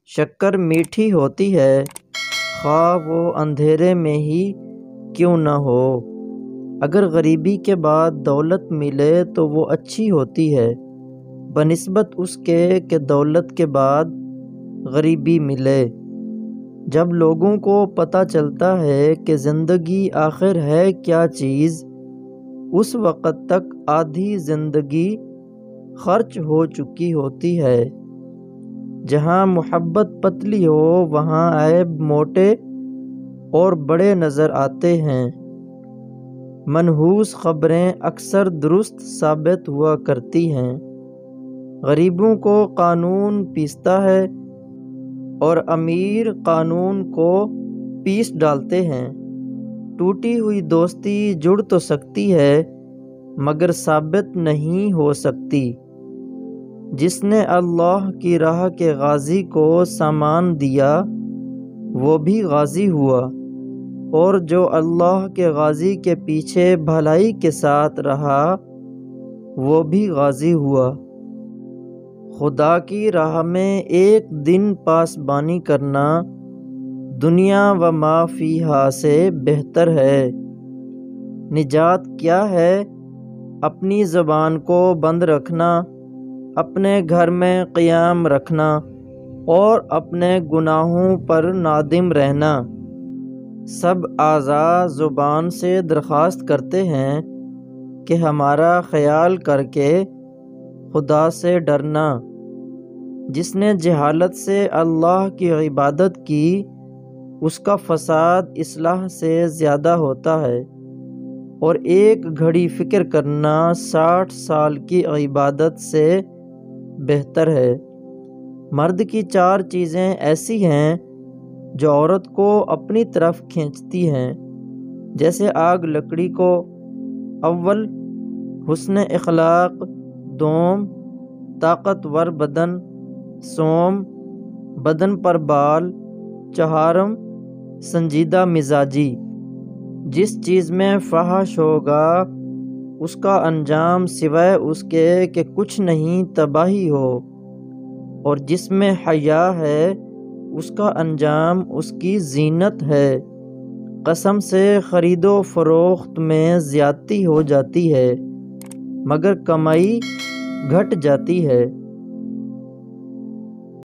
شکر میٹھی ہوتی ہے، خواہ وہ اندھیرے میں ہی کیوں نہ ہو۔ اگر غریبی کے بعد دولت ملے تو وہ اچھی ہوتی ہے بنسبت اس کے کہ دولت کے بعد غریبی ملے۔ جب لوگوں کو پتہ چلتا ہے کہ زندگی آخر ہے کیا چیز، اس وقت تک آدھی زندگی خرچ ہو چکی ہوتی ہے۔ جہاں محبت پتلی ہو وہاں عیب موٹے اور بڑے نظر آتے ہیں۔ منحوس خبریں اکثر درست ثابت ہوا کرتی ہیں۔ غریبوں کو قانون پیستا ہے اور امیر قانون کو پیس ڈالتے ہیں۔ ٹوٹی ہوئی دوستی جڑ تو سکتی ہے مگر ثابت نہیں ہو سکتی۔ جس نے اللہ کی راہ کے غازی کو سامان دیا وہ بھی غازی ہوا، اور جو اللہ کے غازی کے پیچھے بھلائی کے ساتھ رہا وہ بھی غازی ہوا۔ خدا کی راہ میں ایک دن پاسبانی کرنا دنیا و ما فیہا سے بہتر ہے۔ نجات کیا ہے؟ اپنی زبان کو بند رکھنا، اپنے گھر میں قیام رکھنا اور اپنے گناہوں پر نادم رہنا۔ سب اعضاء زبان سے درخواست کرتے ہیں کہ ہمارا خیال کر کے خدا سے ڈرنا۔ جس نے جہالت سے اللہ کی عبادت کی اس کا فساد اصلاح سے زیادہ ہوتا ہے، اور ایک گھڑی فکر کرنا 60 سال کی عبادت سے بہتر ہے۔ مرد کی 4 چیزیں ایسی ہیں جو عورت کو اپنی طرف کھینچتی ہیں جیسے آگ لکڑی کو۔ اول حسن اخلاق، دوم طاقتور بدن، سوم بدن پر بال، چہارم سنجیدہ مزاجی۔ جس چیز میں فحش ہوگا اس کا انجام سوائے اس کے کہ کچھ نہیں تباہی ہو، اور جس میں حیا ہے اس کا انجام اس کی زینت ہے۔ قسم سے خرید و فروخت میں زیادتی ہو جاتی ہے مگر کمائی گھٹ جاتی ہے۔